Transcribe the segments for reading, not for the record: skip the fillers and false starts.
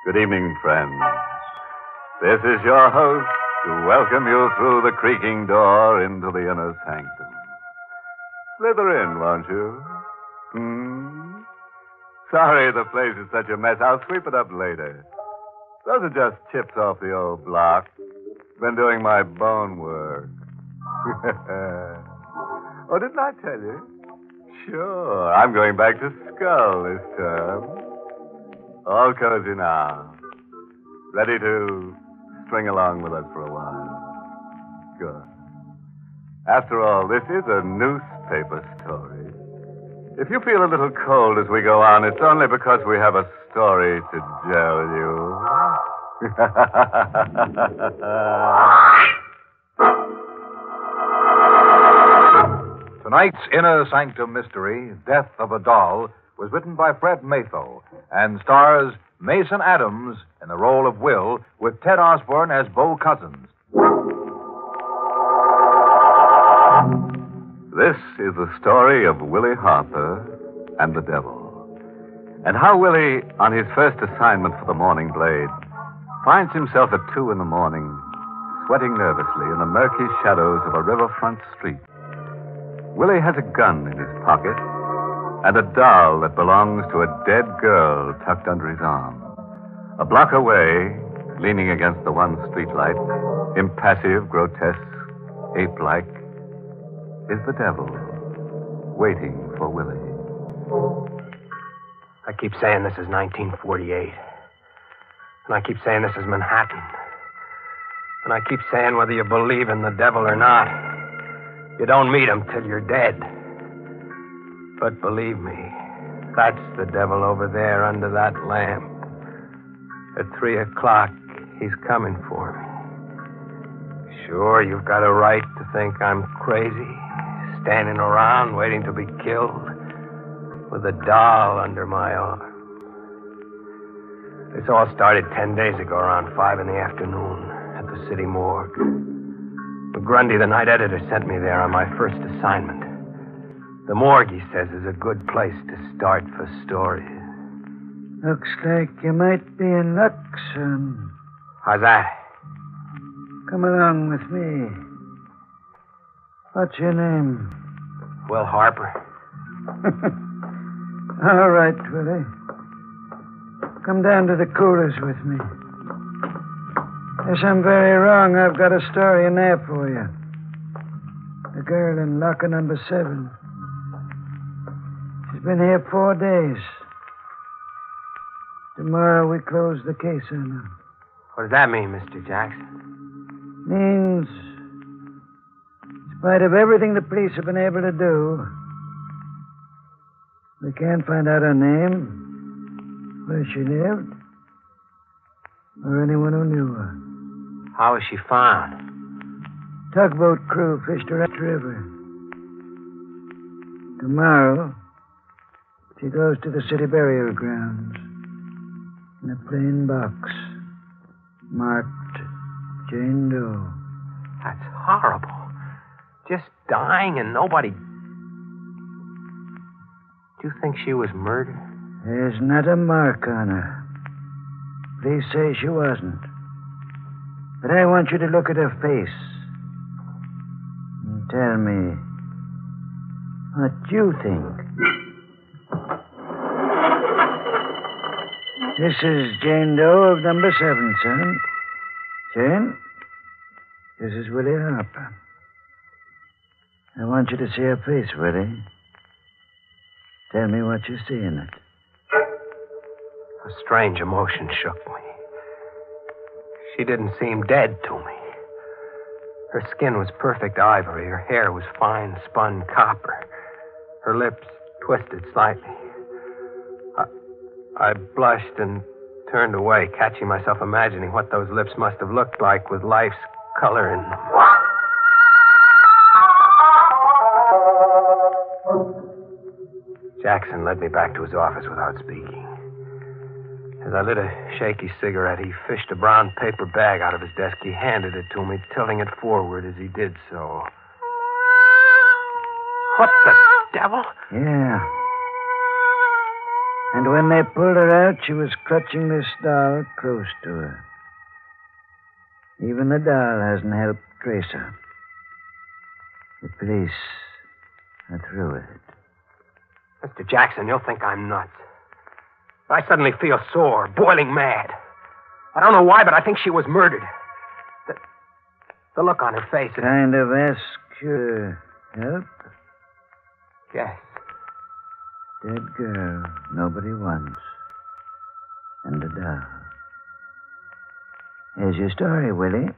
Good evening, friends. This is your host to welcome you through the creaking door into the inner sanctum. Slither in, won't you? Sorry the place is such a mess. I'll sweep it up later. Those are just chips off the old block. Been doing my bone work. Oh, didn't I tell you? Sure, I'm going back to Skull this term. All cozy now. Ready to string along with us for a while. Good. After all, this is a newspaper story. If you feel a little cold as we go on, it's only because we have a story to tell you. Tonight's Inner Sanctum mystery, Death of a Doll, was written by Fred Matho and stars Mason Adams in the role of Will, with Ted Osborne as Bo Cousins. This is the story of Willie Harper and the devil, and how Willie, on his first assignment for the Morning Blade, finds himself at 2 a.m, sweating nervously in the murky shadows of a riverfront street. Willie has a gun in his pocket and a doll that belongs to a dead girl tucked under his arm. A block away, leaning against the one streetlight, impassive, grotesque, ape-like, is the devil, waiting for Willie. I keep saying this is 1948. And I keep saying this is Manhattan. And I keep saying whether you believe in the devil or not, you don't meet him till you're dead. But believe me, that's the devil over there under that lamp. At 3 o'clock, he's coming for me. Sure, you've got a right to think I'm crazy, standing around waiting to be killed with a doll under my arm. This all started 10 days ago around 5 p.m. at the city morgue. McGrundy, the night editor, sent me there on my first assignment. The morgue, he says, is a good place to start for stories. Looks like you might be in luck, son. How's that? Come along with me. What's your name? Will Harper. All right, Willie. Come down to the coolers with me. If I'm very wrong, I've got a story in there for you. The girl in locker number 7. She's been here 4 days. Tomorrow we close the case on her. What does that mean, Mr. Jackson? Means, in spite of everything the police have been able to do, we can't find out her name, where she lived, or anyone who knew her. How was she found? Tugboat crew fished her up the river. Tomorrow, she goes to the city burial grounds in a plain box marked Jane Doe. That's horrible. Just dying and nobody... Do you think she was murdered? There's not a mark on her. Police say she wasn't. But I want you to look at her face and tell me what you think. This is Jane Doe of number 7, son. Jane, this is Willie Harper. I want you to see her face, Willie. Tell me what you see in it. A strange emotion shook me. She didn't seem dead to me. Her skin was perfect ivory. Her hair was fine spun copper. Her lips twisted slightly. I blushed and turned away, catching myself imagining what those lips must have looked like with life's color in them. Jackson led me back to his office without speaking. As I lit a shaky cigarette, he fished a brown paper bag out of his desk. He handed it to me, tilting it forward as he did so. What the devil? Yeah. And when they pulled her out, she was clutching this doll close to her. Even the doll hasn't helped trace her. The police are through with it. Mr. Jackson, you'll think I'm nuts. But I suddenly feel sore, boiling mad. I don't know why, but I think she was murdered. The look on her face is... Kind of ask your help? Yes. Dead girl nobody wants. And a doll. Here's your story, Willie.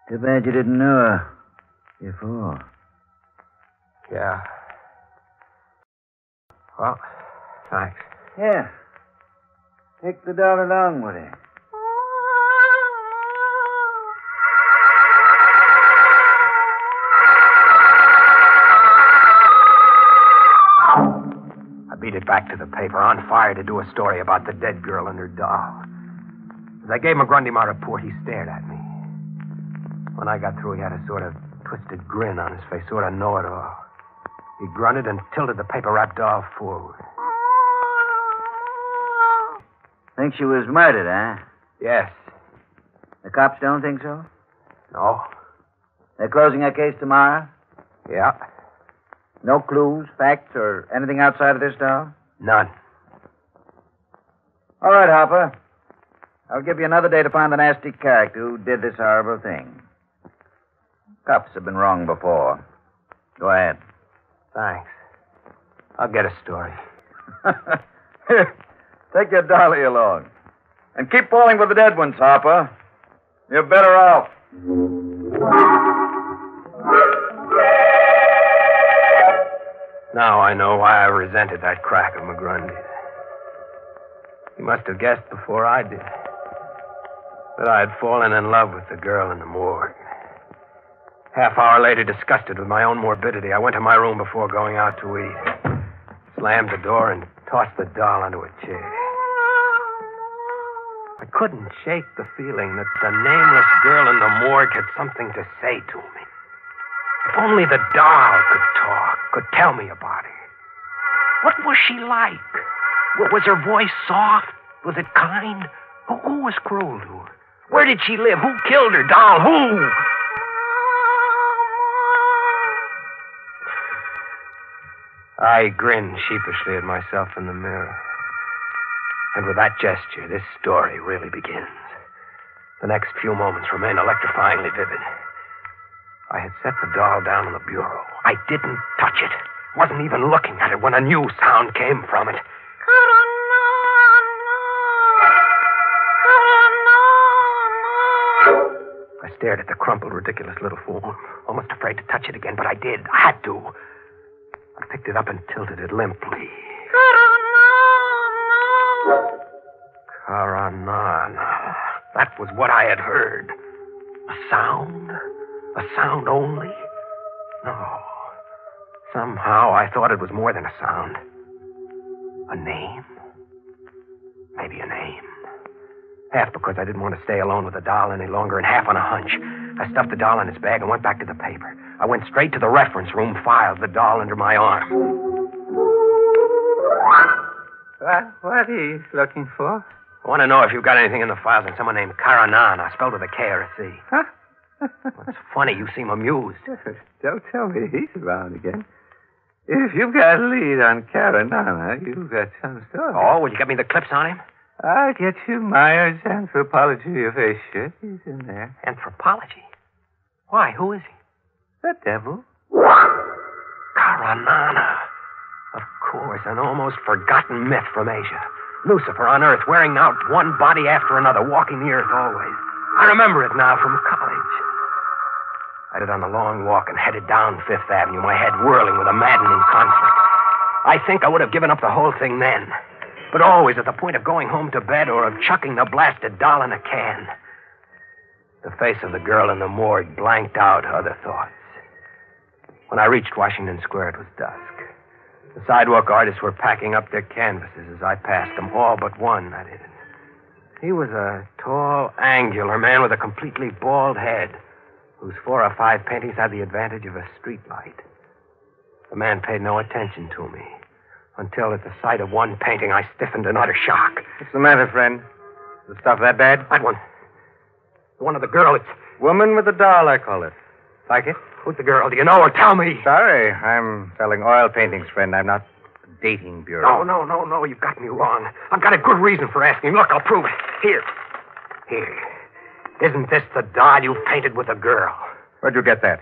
Too bad you didn't know her before. Yeah. Well, thanks. Here. Take the doll along, Willie. I beat it back to the paper, on fire to do a story about the dead girl and her doll. As I gave McGrundy my report, he stared at me. When I got through, he had a sort of twisted grin on his face, sort of know-it-all. He grunted and tilted the paper-wrapped doll forward. Think she was murdered, huh? Yes. The cops don't think so? No. They're closing her case tomorrow? Yeah. No clues, facts, or anything outside of this doll? None. All right, Hopper. I'll give you another day to find the nasty character who did this horrible thing. Cops have been wrong before. Go ahead. Thanks. I'll get a story. Here, take your dolly along. And keep falling for the dead ones, Hopper. You're better off. Now I know why I resented that crack of McGrundy's. He must have guessed before I did that I had fallen in love with the girl in the morgue. Half hour later, disgusted with my own morbidity, I went to my room before going out to eat. Slammed the door and tossed the doll onto a chair. I couldn't shake the feeling that the nameless girl in the morgue had something to say to me. If only the doll could talk, could tell me about her. What was she like? Was her voice soft? Was it kind? Who was cruel to her? Where did she live? Who killed her? Doll, who? I grinned sheepishly at myself in the mirror. And with that gesture, this story really begins. The next few moments remain electrifyingly vivid. I had set the doll down on the bureau. I didn't touch it. Wasn't even looking at it when a new sound came from it. I stared at the crumpled, ridiculous little form, almost afraid to touch it again, but I did. I had to. I picked it up and tilted it limply. Karanana. That was what I had heard. A sound? A sound only? No. Somehow I thought it was more than a sound. A name? Maybe a name. Half because I didn't want to stay alone with the doll any longer, and half on a hunch. I stuffed the doll in its bag and went back to the paper. I went straight to the reference room, filed the doll under my arm. What are you looking for? I want to know if you've got anything in the files on someone named Karanana, spelled with a K or a C. Huh? What's funny, you seem amused. Don't tell me he's around again. If you've got a lead on Karanana, you've got some story. Oh, will you get me the clips on him? I'll get you Myers' Anthropology of Asia. He's in there. Anthropology? Why, who is he? The devil. Karanana. Of course, an almost forgotten myth from Asia. Lucifer on Earth, wearing out one body after another, walking the earth always. I remember it now from college. I did on a long walk and headed down Fifth Avenue, my head whirling with a maddening conflict. I think I would have given up the whole thing then, but always at the point of going home to bed or of chucking the blasted doll in a can. The face of the girl in the morgue blanked out other thoughts. When I reached Washington Square, it was dusk. The sidewalk artists were packing up their canvases as I passed them, all but one, that is. He was a tall, angular man with a completely bald head, whose 4 or 5 paintings had the advantage of a street light. The man paid no attention to me. Until at the sight of one painting, I stiffened in utter shock. What's the matter, friend? Is the stuff that bad? That one. The one of the girl. It's... Woman with a doll, I call it. Like it? Who's the girl? Do you know her? Tell me. Sorry, I'm selling oil paintings, friend. I'm not a dating bureau. No. You got me wrong. I've got a good reason for asking. Look, I'll prove it. Here. Isn't this the doll you painted with the girl? Where'd you get that?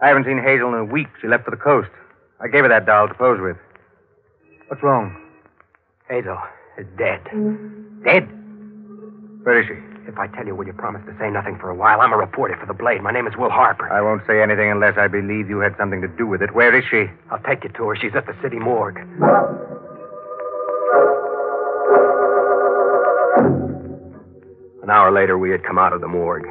I haven't seen Hazel in a week. She left for the coast. I gave her that doll to pose with. What's wrong? Hazel is dead. Dead? Where is she? If I tell you, will you promise to say nothing for a while? I'm a reporter for the Blade. My name is Will Harper. I won't say anything unless I believe you had something to do with it. Where is she? I'll take you to her. She's at the city morgue. An hour later, we had come out of the morgue.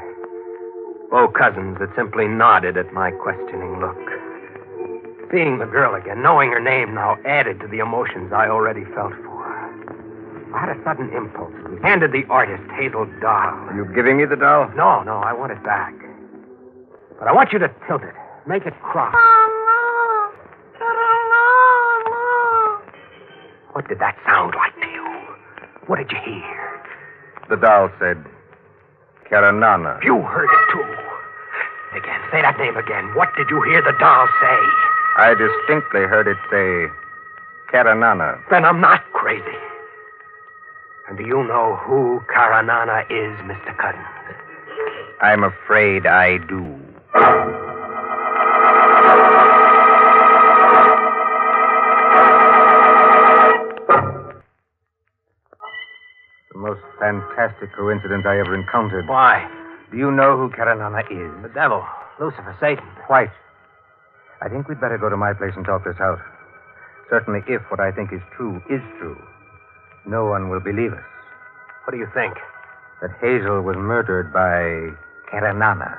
Bo Cousins had simply nodded at my questioning look. Seeing the girl again, knowing her name now, added to the emotions I already felt for her. I had a sudden impulse. I handed the artist Hazel's doll. Are you giving me the doll? No, I want it back. But I want you to tilt it. Make it cross. What did that sound like to you? What did you hear? The doll said, Karanana. You heard it, too. Again, say that name again. What did you hear the doll say? I distinctly heard it say, Karanana. Then I'm not crazy. And do you know who Karanana is, Mr. Cousins? I'm afraid I do. The most fantastic coincidence I ever encountered. Why? Do you know who Karanana is? The devil. Lucifer, Satan. Quite. I think we'd better go to my place and talk this out. Certainly, if what I think is true, no one will believe us. What do you think? That Hazel was murdered by Karanana.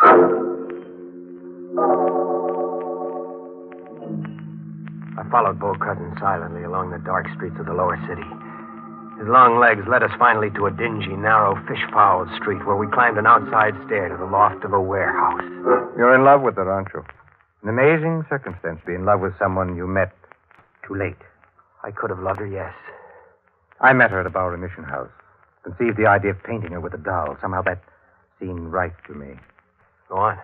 I followed Bo Cousins silently along the dark streets of the lower city. His long legs led us finally to a dingy, narrow, fish-fouled street where we climbed an outside stair to the loft of a warehouse. You're in love with her, aren't you? An amazing circumstance to be in love with someone you met too late. I could have loved her, yes. I met her at a Bowery Mission House. Conceived the idea of painting her with a doll. Somehow that seemed right to me. Go on.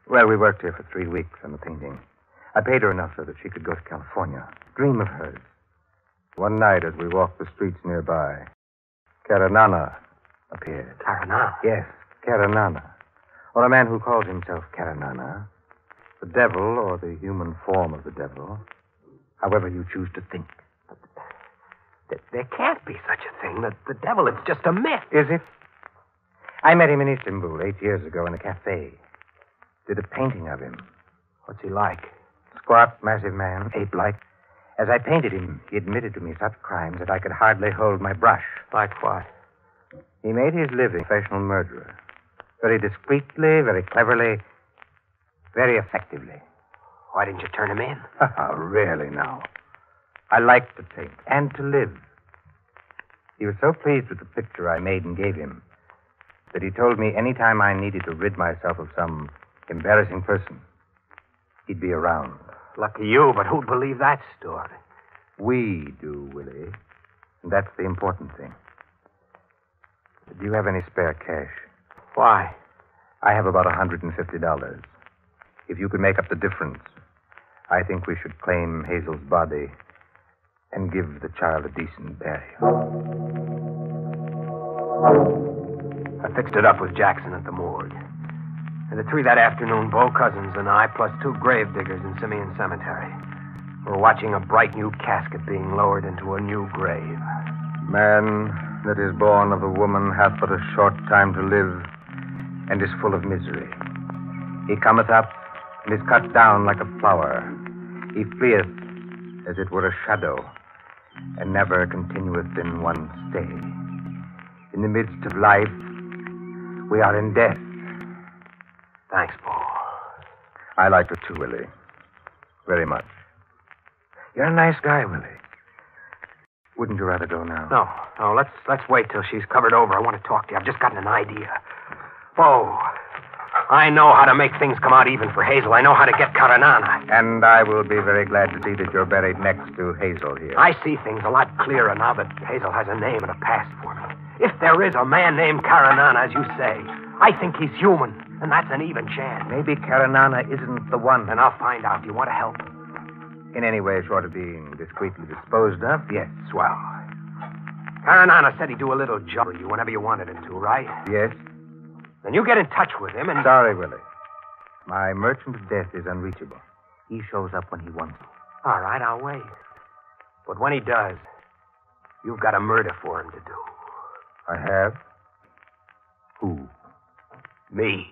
Well, we worked here for 3 weeks on the painting. I paid her enough so that she could go to California. Dream of hers. One night, as we walked the streets nearby, Karanana appeared. Karanana? Yes, Karanana. Or a man who calls himself Karanana. The devil, or the human form of the devil. However you choose to think. There can't be such a thing. The devil, it's just a myth. Is it? I met him in Istanbul 8 years ago in a cafe. Did a painting of him. What's he like? Squat, massive man, ape-like. As I painted him, he admitted to me such crimes that I could hardly hold my brush. Like what? He made his living professional murderer. Very discreetly, very cleverly, very effectively. Why didn't you turn him in? Really now. I liked to paint and to live. He was so pleased with the picture I made and gave him that he told me any time I needed to rid myself of some embarrassing person, he'd be around. Lucky you, but who'd believe that story? We do, Willie. And that's the important thing. Do you have any spare cash? Why? I have about $150. If you could make up the difference, I think we should claim Hazel's body and give the child a decent burial. I fixed it up with Jackson at the morgue. And at 3 that afternoon, Bo Cousins and I, plus 2 grave diggers in Simeon Cemetery, were watching a bright new casket being lowered into a new grave. Man that is born of a woman hath but a short time to live, and is full of misery. He cometh up, and is cut down like a flower. He fleeth as it were a shadow, and never continueth in one stay. In the midst of life, we are in death. Thanks, Paul. I like it too, Willie. Very much. You're a nice guy, Willie. Wouldn't you rather go now? No, let's wait till she's covered over. I want to talk to you. I've just gotten an idea. Bo, I know how to make things come out even for Hazel. I know how to get Karanana. And I will be very glad to see that you're buried next to Hazel here. I see things a lot clearer now that Hazel has a name and a past for me. If there is a man named Karanana, as you say, I think he's human, and that's an even chance. Maybe Karanana isn't the one. And I'll find out. Do you want to help? In any way short of being discreetly disposed of, yes. Swell. Karanana said he'd do a little job for you whenever you wanted him to, right? Yes? Then you get in touch with him and... Sorry, Willie. My merchant of death is unreachable. He shows up when he wants to. All right, I'll wait. But when he does, you've got a murder for him to do. I have? Who? Me.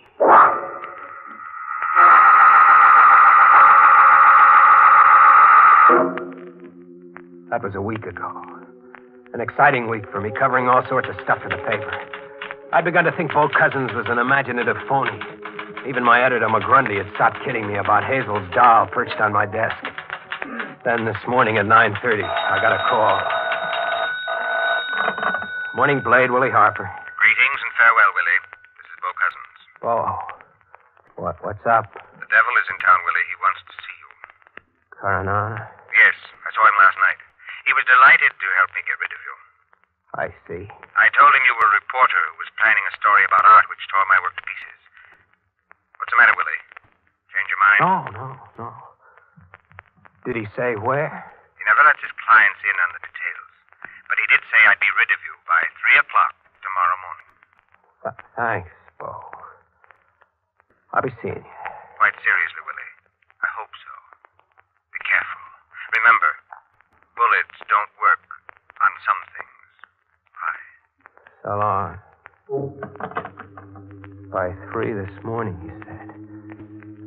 That was a week ago. An exciting week for me, covering all sorts of stuff for the paper. I'd begun to think Bo Cousins was an imaginative phony. Even my editor, McGrundy, had stopped kidding me about Hazel's doll perched on my desk. Then this morning at 9:30, I got a call. Morning, Blade, Willie Harper. Greetings and farewell, Willie. This is Bo Cousins. Bo. What's up? The devil is in town, Willie. He wants to see you. Karanana? Yes, I saw him last night. He was delighted to help me get rid of you. I see. I told him you were a reporter who was planning a story about art which tore my work to pieces. What's the matter, Willie? Change your mind? No. Did he say where? He never lets his clients in on the details. But he did say I'd be rid of you by 3 o'clock tomorrow morning. Thanks, Bo. I'll be seeing you. Quite seriously, Willie. I hope so. Be careful. Remember, bullets don't work on some things. Bye. So long. By 3 this morning, he said.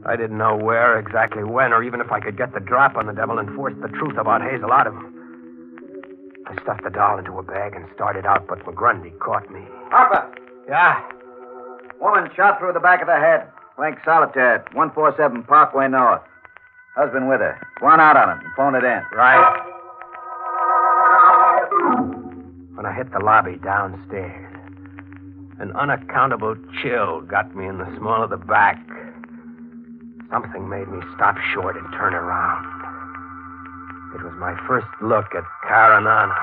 I didn't know where, exactly when, or even if I could get the drop on the devil and force the truth about Hazel out of him. I stuffed the doll into a bag and started out, but McGrundy caught me. Harper! Yeah? Woman shot through the back of the head. Blank solitaire, 147 Parkway North. Husband with her. Run out on it and phone it in. Right. When I hit the lobby downstairs, an unaccountable chill got me in the small of the back. Something made me stop short and turn around. It was my first look at Karanana.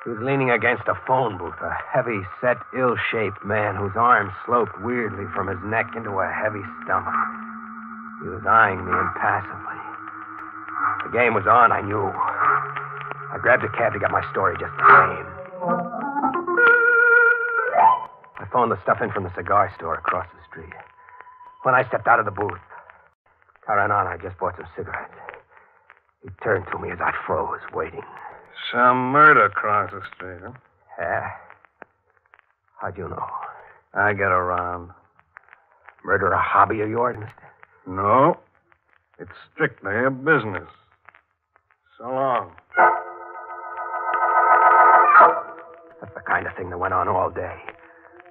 He was leaning against a phone booth, a heavy-set, ill-shaped man whose arms sloped weirdly from his neck into a heavy stomach. He was eyeing me impassively. The game was on, I knew. I grabbed a cab to get my story just the same. I phoned the stuff in from the cigar store across the street. When I stepped out of the booth, Karanana had just bought some cigarettes. He turned to me as I froze, waiting. Some murder across the street, huh? Yeah? How'd you know? I get around. Murder a hobby of yours, mister? No. It's strictly a business. So long. That's the kind of thing that went on all day.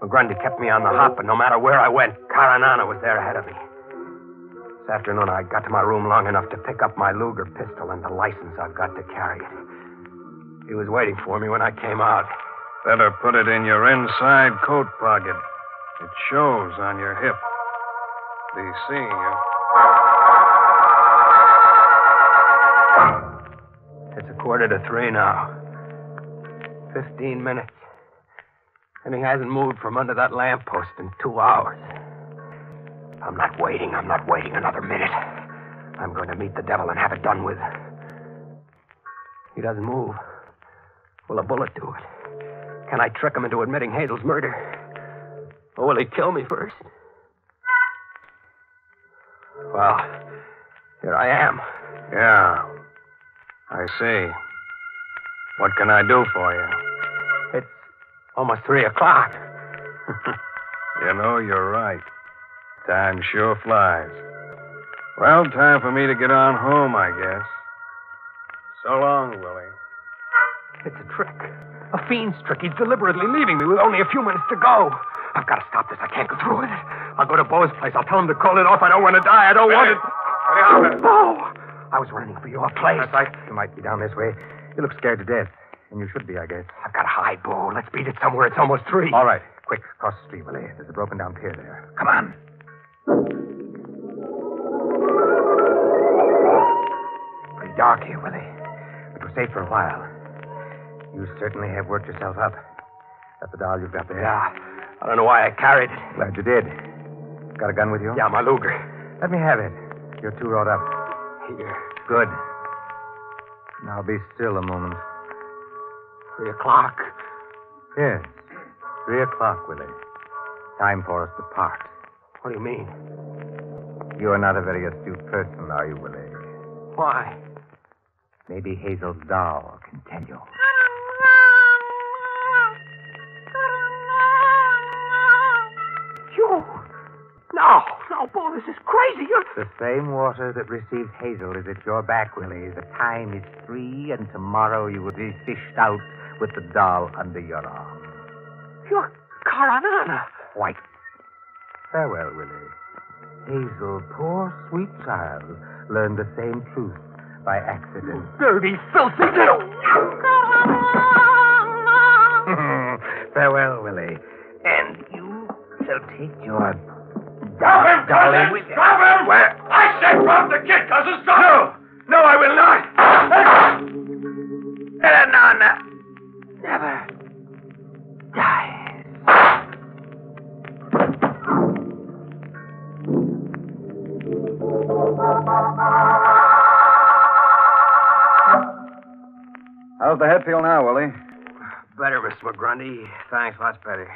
McGrundy kept me on the hop, and no matter where I went, Karanana was there ahead of me. This afternoon, I got to my room long enough to pick up my Luger pistol and the license I've got to carry it. He was waiting for me when I came out. Better put it in your inside coat pocket. It shows on your hip. Be seeing you. It's 2:45 now. 15 minutes. And he hasn't moved from under that lamppost in 2 hours. I'm not waiting another minute. I'm going to meet the devil and have it done with. He doesn't move. Will a bullet do it? Can I trick him into admitting Hazel's murder? Or will he kill me first? Well, here I am. Yeah. I see. What can I do for you? It's almost 3 o'clock. You know, you're right. Time sure flies. Well, time for me to get on home, I guess. So long, Willie. It's a trick. A fiend's trick. He's deliberately leaving me with only a few minutes to go. I've got to stop this. I can't go through with it. I'll go to Bo's place. I'll tell him to call it off. I don't want to die. I don't want it. Bo! I was running for your place. That's right. You might be down this way. You look scared to death. And you should be, I guess. I've got to hide, Bo. Let's beat it somewhere. It's almost 3. All right. Quick, across the street, Willie. There's a broken down pier there. Come on. Pretty dark here, Willie. But we're safe for a while. You certainly have worked yourself up. That's the doll you've got there. Yeah. I don't know why I carried it. Glad you did. Got a gun with you? Yeah, my Luger. Let me have it. You're too wrought up. Here. Good. Now be still a moment. 3 o'clock. Yes. 3 o'clock, Willie. Time for us to part. What do you mean? You are not a very astute person, are you, Willie? Why? Maybe Hazel's doll can tell you. You? No, boy, this is crazy. You're... The same water that receives Hazel is at your back, Willie. The time is 3, and tomorrow you will be fished out with the doll under your arm. You're Karanana. Quite. Farewell, Willie. Hazel, poor sweet child, learned the same truth by accident. Dirty, filthy little... Farewell, Willie. And you shall take your Drop him, dolly cousin! with you. Drop him! Where? I said drop the kid, cousin! Stop! No, I will not! Nana never dies. How's the head feel now, Willie? Better, Mr. McGrundy. Thanks, lots better.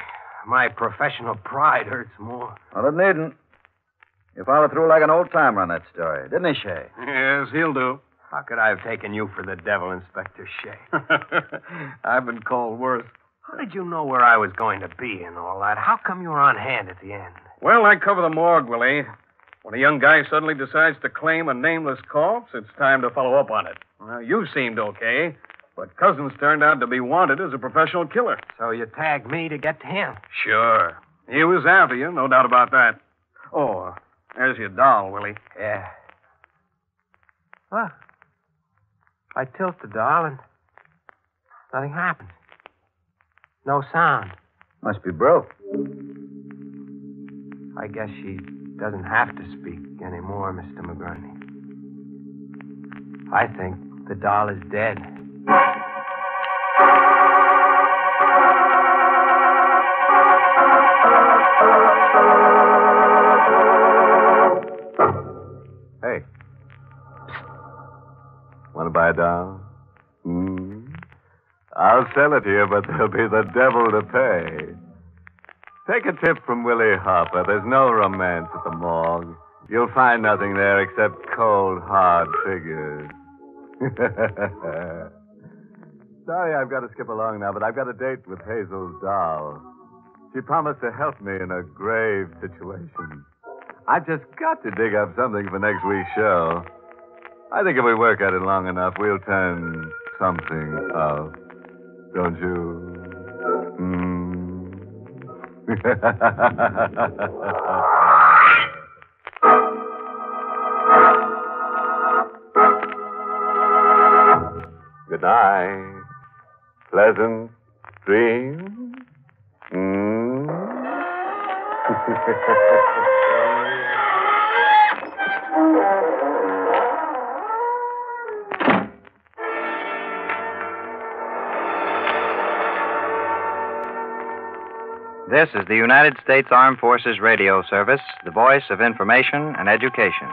My professional pride hurts more. Well, it needn't. You followed through like an old-timer on that story, didn't he, Shay? Yes, he'll do. How could I have taken you for the devil, Inspector Shea? I've been called worse. How did you know where I was going to be and all that? How come you were on hand at the end? Well, I cover the morgue, Willie. When a young guy suddenly decides to claim a nameless corpse, it's time to follow up on it. Well, you seemed okay, but Cousins turned out to be wanted as a professional killer. So you tagged me to get to him? Sure. He was after you, no doubt about that. Oh, there's your doll, Willie. Yeah. Well, I tilt the doll and nothing happens. No sound. Must be broke. I guess she doesn't have to speak anymore, Mr. McGrundy. I think the doll is dead. Hey. Want to buy a doll? I'll sell it to you, but there'll be the devil to pay. Take a tip from Willie Harper. There's no romance at the morgue. You'll find nothing there except cold, hard figures. Sorry I've got to skip along now, but I've got a date with Hazel's doll. She promised to help me in a grave situation. I've just got to dig up something for next week's show. I think if we work at it long enough, we'll turn something up. Don't you? Good night. Pleasant dreams. This is the United States Armed Forces Radio Service, the voice of information and education.